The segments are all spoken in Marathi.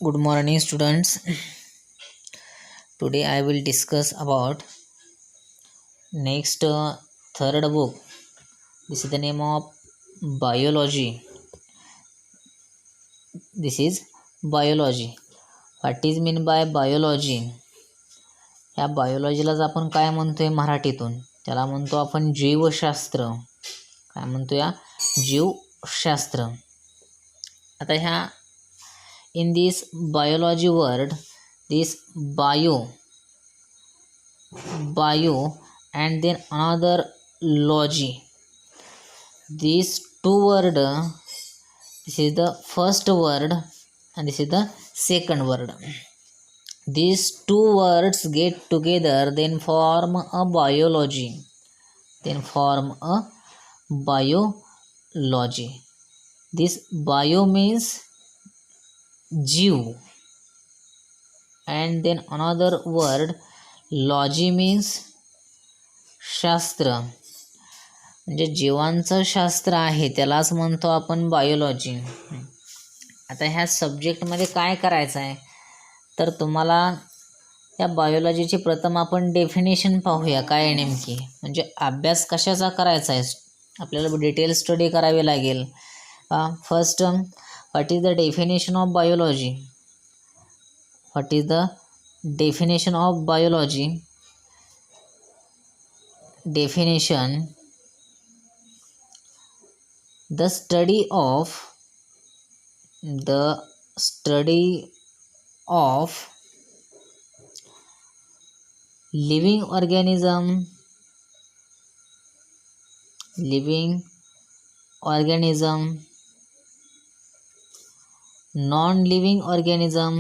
Good morning, students. Today I will discuss about next third book. This is the name of biology. This is biology. What is mean by biology? ह्या बायोलॉजीलाच आपण काय म्हणतोय मराठीतून? त्याला म्हणतो आपण जीवशास्त्र. काय म्हणतो या? जीवशास्त्र. आता ह्या in this biology word, this bio and then another logy, these two word, this is the first word and this is the second word. These two words get together, then form a biology. This bio means जीव and then another word logy means शास्त्र. म्हणजे जीवांचं शास्त्र आहे त्यालाच म्हणतो आपण बायोलॉजी. आता ह्या सब्जेक्टमध्ये काय करायचं आहे तर तुम्हाला या बायोलॉजीची प्रथम आपण डेफिनेशन पाहूया काय आहे नेमकी. म्हणजे अभ्यास कशाचा करायचा आहे आपल्याला डिटेल स्टडी करावी लागेल. First, what is the definition of biology? What is the definition of biology? Definition: the study of living organism, non-living organism,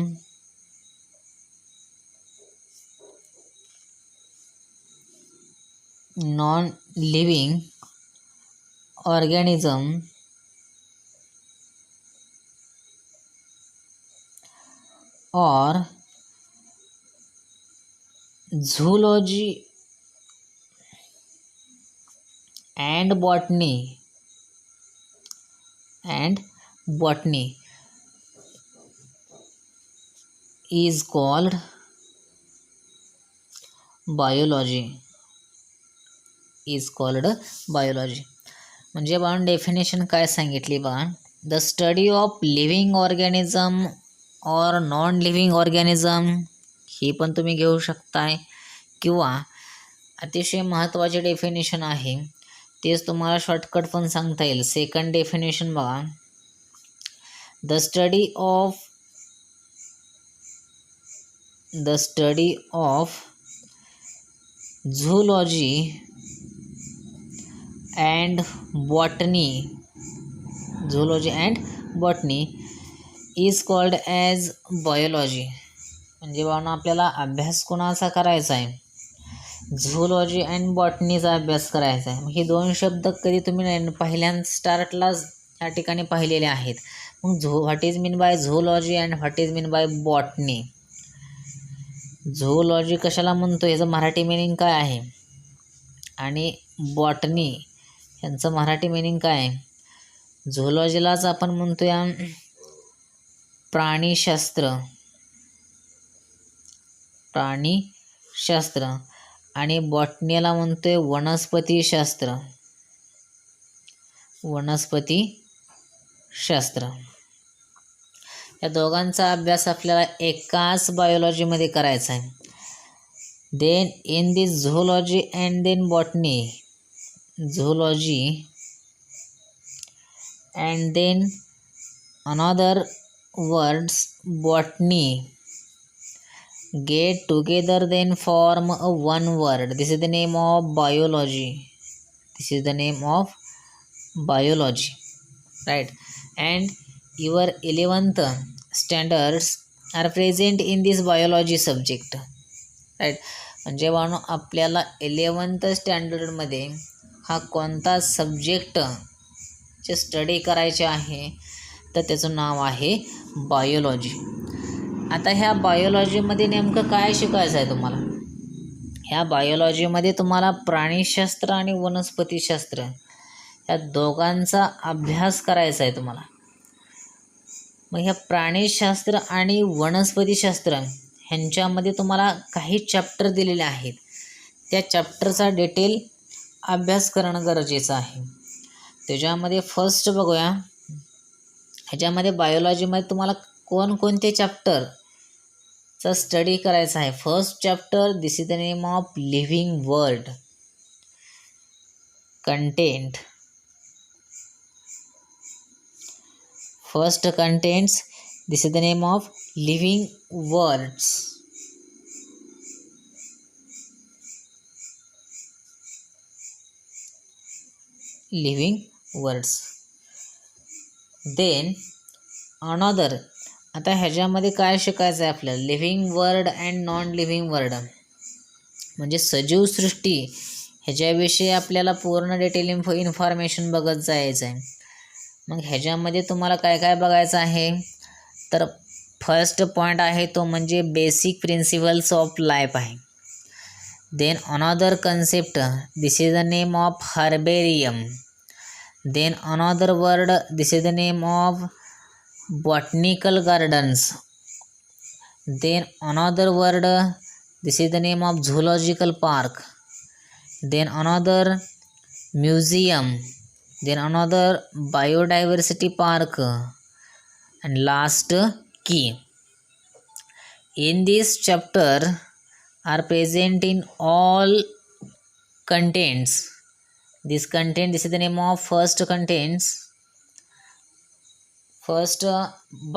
or zoology and botany is called biology. म्हणजे बघा डेफिनेशन काय सांगितली बघा. The study of living organism और नॉन लिव्हिंग ऑर्गॅनिझम ही पण तुम्ही घेऊ शकताय किंवा अतिशय महत्त्वाचे डेफिनेशन आहे तेच तुम्हाला शॉर्टकट पण सांगता येईल. सेकंड डेफिनेशन बघा. The study of zoology and botany is called as biology. म्हणजे बाबा आपल्याला अभ्यास कोणाचा करायचा आहे? झूलॉजी अँड बॉटनीचा अभ्यास करायचा आहे. हे दोन शब्द कधी तुम्ही पहिल्यांदा स्टार्टलाच या ठिकाणी पाहिलेले आहेत. मग what is mean by zoology and what is mean by botany. Zoology कशाला म्हणतो याचं मराठी मिनिंग काय आहे आणि बॉटनी यांचं मराठी मिनिंग काय आहे? झूलॉजीलाच आपण म्हणतो या प्राणीशास्त्र आणि बॉटनीला म्हणतोय वनस्पतीशास्त्र. या दोघांचा अभ्यास आपल्याला एकाच बायोलॉजीमध्ये करायचा आहे. Then in this zoology and then botany, and then another words botany get together then form a one word. This is the name of biology. Right? And your 11th standards are present in this biology subject. Right? म्हणजे बानो आपल्याला 11th स्टँडर्डमध्ये हा कोणता सब्जेक्ट चे स्टडी करायचे आहे तर त्याचं नाव आहे बायोलॉजी. आता ह्या बायोलॉजीमध्ये नेमकं काय शिकायचं आहे तुम्हाला? ह्या बायोलॉजीमध्ये तुम्हाला प्राणीशास्त्र आणि वनस्पतीशास्त्र या दोघांचा अभ्यास करायचा आहे तुम्हाला. मग ह्या प्राणीशास्त्र आणि वनस्पतीशास्त्र ह्यांच्यामध्ये तुम्हाला काही चॅप्टर दिलेले आहेत, त्या चॅप्टरचा डिटेल अभ्यास करणं गरजेचं आहे. त्याच्यामध्ये फर्स्ट बघूया, ह्याच्यामध्ये बायोलॉजीमध्ये तुम्हाला कोणकोणते चॅप्टरचा स्टडी करायचा आहे. First chapter, this is the name of living world content. First contents, this is the name of living words. Living words. Then another, आता ह्याच्यामध्ये काय शिकायचं आहे आपल्याला, living word and non living word, म्हणजे सजीव सृष्टी ह्याच्याविषयी आपल्याला पूर्ण डिटेल इन्फॉर्मेशन बघत जायचं आहे. मग ह्याच्यामध्ये तुम्हाला काय काय बघायचं आहे, तर फर्स्ट पॉईंट आहे तो म्हणजे बेसिक प्रिन्सिपल्स ऑफ लाईफ आहे. Then another concept, this is the name of herbarium. Then another word, this is the name of botanical gardens. Then another word, this is the name of zoological park. Then another museum. Then another biodiversity park, and last key. In this chapter are present in all contents. This content, this is the name of first contents. First,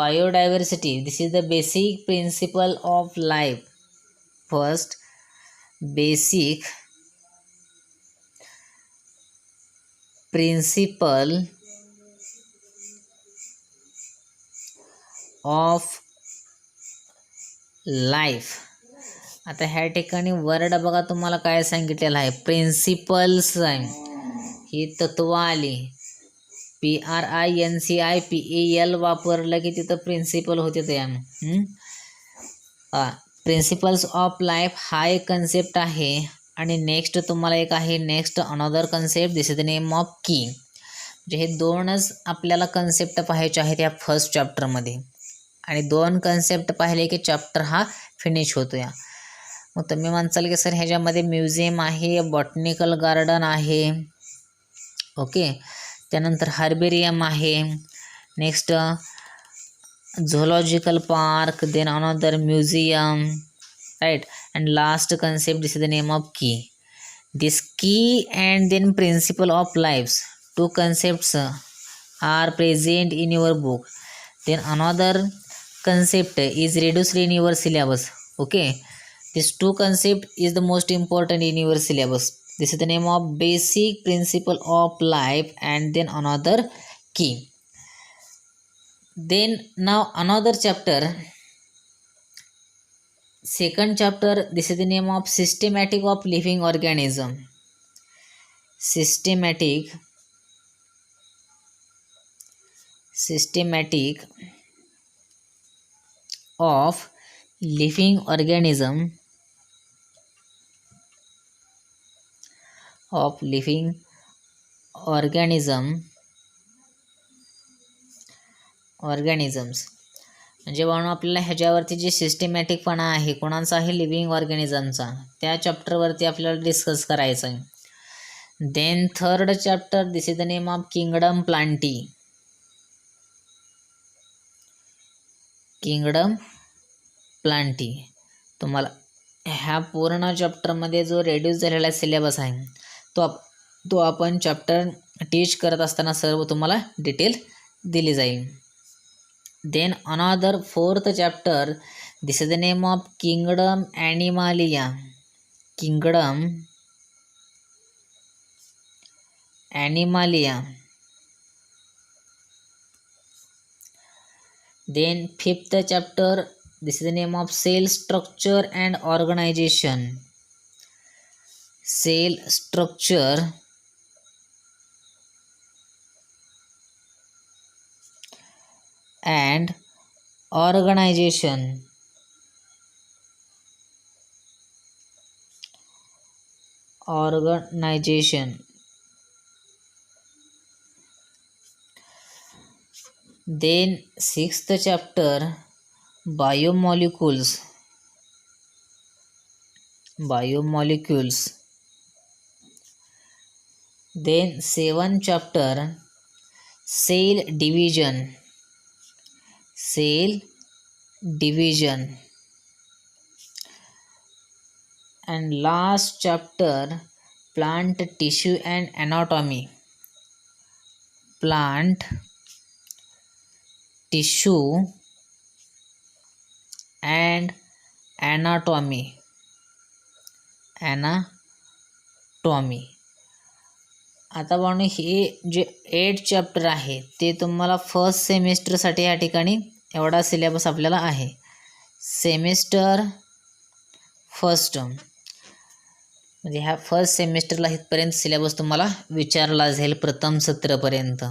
biodiversity. This is the basic principle of life. First, basic principle of life. आता ह्या ठिकाणी वर्ड बघा तुम्हाला काय सांगितलेलं आहे, प्रिन्सिपल्स आहे, ही तत्व आली. PRINCIPAL वापरलं की तिथं प्रिन्सिपल होते त्या. प्रिन्सिपल्स ऑफ लाईफ हा एक कन्सेप्ट आहे. आणि नेक्स्ट तुम्हाला एक आहे, next another concept, this is the name of की. म्हणजे हे दोनच आपल्याला कन्सेप्ट पाहायचे आहेत या फर्स्ट चॅप्टरमध्ये, आणि दोन कन्सेप्ट पाहिले की चॅप्टर हा फिनिश होतो या. मग तुम्ही म्हणसाल की सर ह्याच्यामध्ये म्युझियम आहे, बॉटनिकल गार्डन आहे, ओके, त्यानंतर हर्बेरियम आहे, next zoological park, then another museum, right, and last concept, this is the name of key. This key and then principle of lives, two concepts are present in your book. Then another concept is reduced in your syllabus. Okay, these two concept is the most important in your syllabus. This is the name of basic principle of life and then another key. Then now another chapter, second chapter, this is the name of systematic of living organism. Systematic of living organism, organisms. म्हणजे म्हणून आपल्याला ह्याच्यावरती जे सिस्टमॅटिकपणा आहे कोणाचा आहे, लिव्हिंग ऑर्गॅनिझमचा, त्या चॅप्टरवरती आपल्याला डिस्कस करायचं आहे. Then third chapter, this is the name of kingdom plantae. तुम्हाला ह्या पूर्ण चॅप्टरमध्ये जो रेड्यूस झालेला सिलेबस आहे तो आपण चॅप्टर टीच करत असताना सर्व तुम्हाला डिटेल दिली जाईल. Then another fourth chapter, this is the name of kingdom animalia. Then fifth chapter, this is the name of cell structure and organization. Cell structure and organization. Then sixth chapter, biomolecules. Then seventh chapter, cell division. And last chapter, plant tissue and anatomy. Plant tissue and anatomy. आता बाळांनो, हे जे 8 चॅप्टर आहे ते तुम्हाला फर्स्ट सेमिस्टरसाठी या ठिकाणी एवढा सिलेबस आपल्याला आहे. सेमिस्टर फर्स्ट म्हणजे ह्या फर्स्ट सेमिस्टरला इथपर्यंत सिलेबस तुम्हाला विचारला जाईल प्रथम सत्रापर्यंत.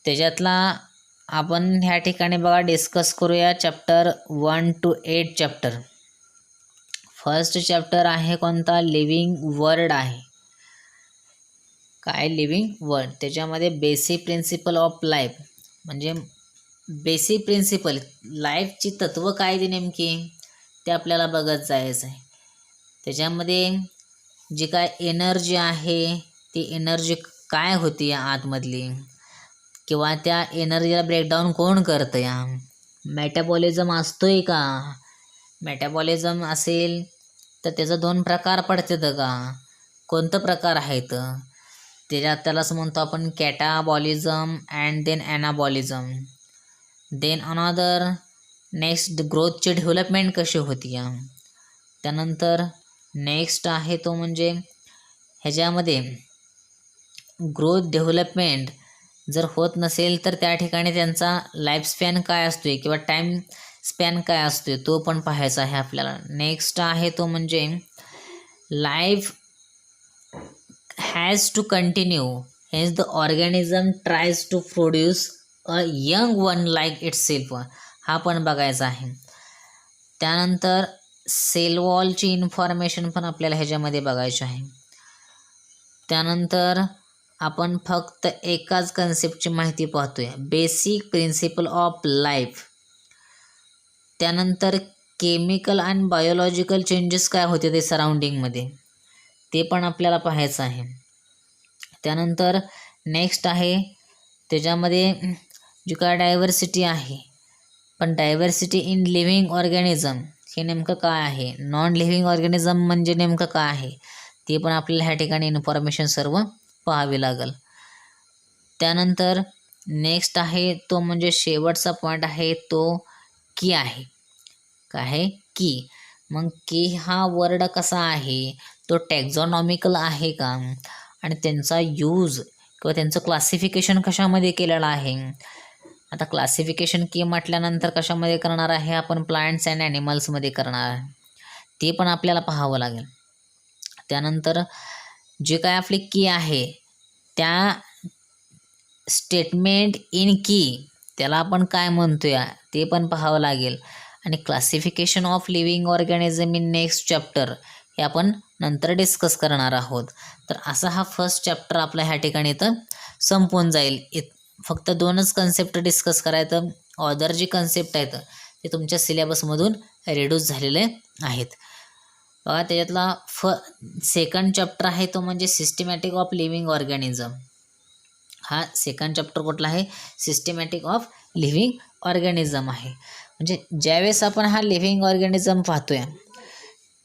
त्याच्यातला आपण ह्या ठिकाणी बघा डिस्कस करूया chapter 1 to 8 chapter. First chapter आहे कोणता? लिव्हिंग वर्ड आहे. काय? Living word. त्याच्यामध्ये बेसिक प्रिन्सिपल ऑफ लाईफ म्हणजे बेसिक प्रिन्सिपल लाईफची तत्त्व काय ते नेमकी ते आपल्याला बघत जायचं आहे. त्याच्यामध्ये जी काय एनर्जी आहे ती एनर्जी काय होती या आतमधली, किंवा त्या एनर्जीला ब्रेकडाऊन कोण करतं, या मेटाबॉलिझम असतोय का? मेटाबॉलिझम असेल तर त्याचं 2 प्रकार पडतात का? कोणतं प्रकार आहेत? त्यालाच म्हणतो आपण catabolism and then anabolism. Then another next ग्रोथची डेव्हलपमेंट कशी होती या. त्यानंतर नेक्स्ट आहे तो म्हणजे ह्याच्यामध्ये ग्रोथ डेव्हलपमेंट जर होत नसेल तर त्या ठिकाणी त्यांचा लाईफस्पॅन काय असतोय किंवा टाईम स्पॅन काय असतोय तो पण पाहायचा आहे आपल्याला. नेक्स्ट आहे तो म्हणजे life has to continue, hence the organism tries to produce a young one like itself. हा पण बघायचा आहे. त्यानंतर सेल वॉलची इन्फॉर्मेशन पण आपल्याला ह्याच्यामध्ये बघायची आहे. त्यानंतर आपण फक्त एकाच कन्सेप्टची माहिती पाहतोय, बेसिक प्रिन्सिपल ऑफ लाईफ. त्यानंतर केमिकल आणि बायोलॉजिकल चेंजेस काय होते ते सराउंडिंगमध्ये ते पण आपल्याला पाहायचं आहे. त्यानंतर नेक्स्ट आहे त्याच्यामध्ये जी काय डायव्हर्सिटी आहे, पण डायव्हर्सिटी इन लिव्हिंग ऑर्गॅनिझम हे नेमकं काय आहे, नॉन लिव्हिंग ऑर्गॅनिझम म्हणजे नेमकं काय आहे ते पण आपल्याला ह्या ठिकाणी इन्फॉर्मेशन सर्व पाहावी लागेल. त्यानंतर नेक्स्ट आहे तो म्हणजे शेवटचा पॉईंट आहे तो की आहे. काय आहे? की. मग की हा वर्ड कसा आहे, तो टॅक्झॉनॉमिकल आहे का, आणि त्यांचा यूज किंवा त्यांचं क्लासिफिकेशन कशामध्ये केलेलं आहे. आता क्लासिफिकेशन की म्हटल्यानंतर कशामध्ये करणार आहे आपण, प्लांट्स अँड ॲनिमल्समध्ये करणार आहे, ते पण आपल्याला पाहावं लागेल. त्यानंतर जे काय आपली की आहे त्या स्टेटमेंट इन की त्याला आपण काय म्हणतोय ते पण पाहावं लागेल. आणि classification of living organism in next chapter हे आपण नंतर डिस्कस करणार आहोत. तर असा हा फर्स्ट चॅप्टर आपला ह्या ठिकाणी इथं संपून जाईल. फक्त 2च कन्सेप्ट डिस्कस करायचं. अदर जी कन्सेप्ट आहेत ते तुमच्या सिलेबसमधून रिड्यूस झालेले आहेत. बघा त्याच्यातला सेकंड चॅप्टर आहे तो म्हणजे सिस्टमॅटिक ऑफ लिव्हिंग ऑर्गॅनिझम. हा सेकंड चॅप्टर कुठला आहे? सिस्टमॅटिक ऑफ लिव्हिंग ऑर्गॅनिझम आहे. म्हणजे ज्यावेळेस आपण हा लिव्हिंग ऑर्गॅनिझम पाहतोय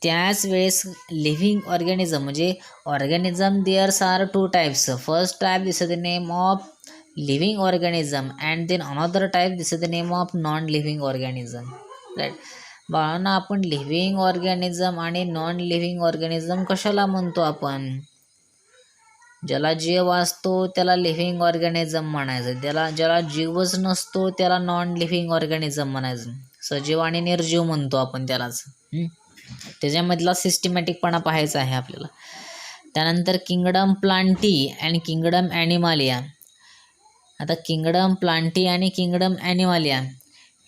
त्याच वेळेस लिव्हिंग ऑर्गॅनिझम म्हणजे organism there's are 2 types. First type this is the name of living organism and then another type this is the name of non living organism. Right बाळांना, आपण लिव्हिंग ऑर्गॅनिझम आणि नॉन लिव्हिंग ऑर्गॅनिझम कशाला म्हणतो आपण? ज्याला जीव असतो त्याला लिव्हिंग ऑर्गॅनिझम म्हणायचं, ज्याला जीवच नसतो त्याला नॉन लिव्हिंग ऑर्गॅनिझम म्हणायचं. सजीव आणि निर्जीव म्हणतो आपण त्यालाच. त्याच्यामधला सिस्टमॅटिकपणा पाहायचा आहे आपल्याला. त्यानंतर किंगडम प्लांटी अँड किंगडम ॲनिमालिया. आता किंगडम प्लांटी आणि किंगडम ॲनिमालिया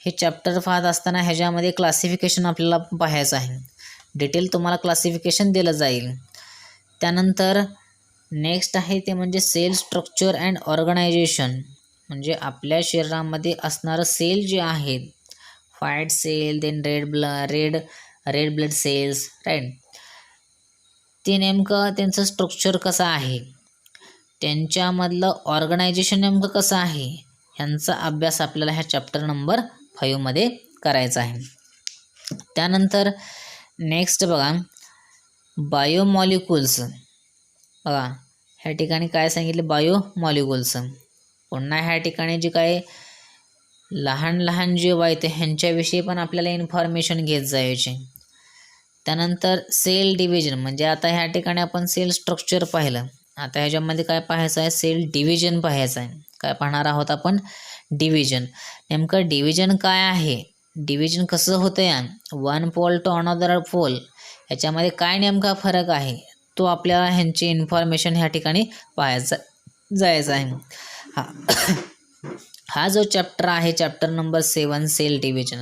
हे चॅप्टर पाहत असताना ह्याच्यामध्ये क्लासिफिकेशन आपल्याला पाहायचं आहे. डिटेल तुम्हाला क्लासिफिकेशन दिलं जाईल. त्यानंतर नेक्स्ट आहे ते म्हणजे सेल स्ट्रक्चर अँड ऑर्गनायझेशन. म्हणजे आपल्या शरीरामध्ये असणारं सेल जे आहेत, white cell, then red blood cells, right, ते नेमकं त्यांचं स्ट्रक्चर कसं आहे, त्यांच्यामधलं ऑर्गनायझेशन नेमकं कसं आहे, ह्यांचा अभ्यास आपल्याला ह्या चॅप्टर नंबर 5मध्ये करायचा आहे. त्यानंतर नेक्स्ट बघा, बायोमॉलिक्युल्स. बघा ह्या ठिकाणी काय सांगितले, बायोमॉलिक्युल्स. पुन्हा ह्या ठिकाणी जे काय लहान लहान जीव आहेत ह्यांच्याविषयी पण आपल्याला इन्फॉर्मेशन घेत जायचे. त्यानंतर सेल डिव्हिजन, म्हणजे आता ह्या ठिकाणी आपण सेल स्ट्रक्चर पाहिलं, आता ह्याच्यामध्ये काय पाहायचं आहे, सेल डिव्हिजन पाहायचं आहे. काय पाहणार आहोत आपण, डिव्हिजन. नेमकं डिव्हिजन काय आहे, डिव्हिजन कसं होतं या one pole to another pole, ह्याच्यामध्ये काय नेमका फरक आहे तो आपल्याला ह्यांची इन्फॉर्मेशन ह्या ठिकाणी पाहायचा जायचं आहे. हा जो चॅप्टर आहे, चॅप्टर नंबर 7 सेल डिव्हिजन,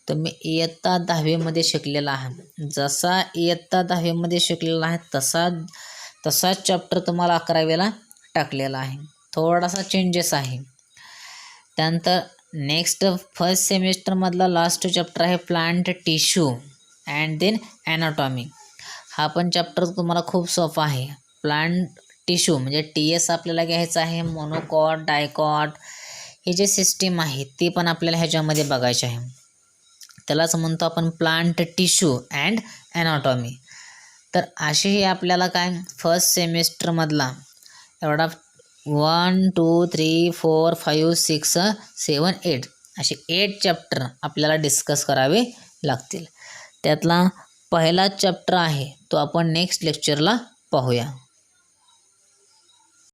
तुम्ही इयत्ता 10वीमध्ये शिकलेला आहे. जसा इयत्ता 10वीमध्ये शिकलेला आहे तसाच चॅप्टर तुम्हाला 11वीला टाकलेला आहे. थोडासा चेंजेस आहे. त्यानंतर नेक्स्ट फर्स्ट सेमिस्टरमधला लास्ट चॅप्टर आहे plant tissue and then anatomy. हा पण चॅप्टर तुम्हाला खूप सोपा आहे. प्लांट टिश्यू म्हणजे TS आपल्याला घ्यायचं आहे. मोनोकॉट, डायकॉट हे जे सिस्टीम आहे ते पण आपल्याला ह्याच्यामध्ये बघायचे आहे. त्यालाच म्हणतो आपण प्लांट टिश्यू अँड ॲनाटॉमी. तर असे हे आपल्याला काय फर्स्ट सेमिस्टरमधला एवढा 1 2 3 4 5 6 7 8 असे 8 चॅप्टर आपल्याला डिस्कस करावे लागतील. त्यातला पहिला चॅप्टर आहे तो आपण नेक्स्ट लेक्चरला पाहूया.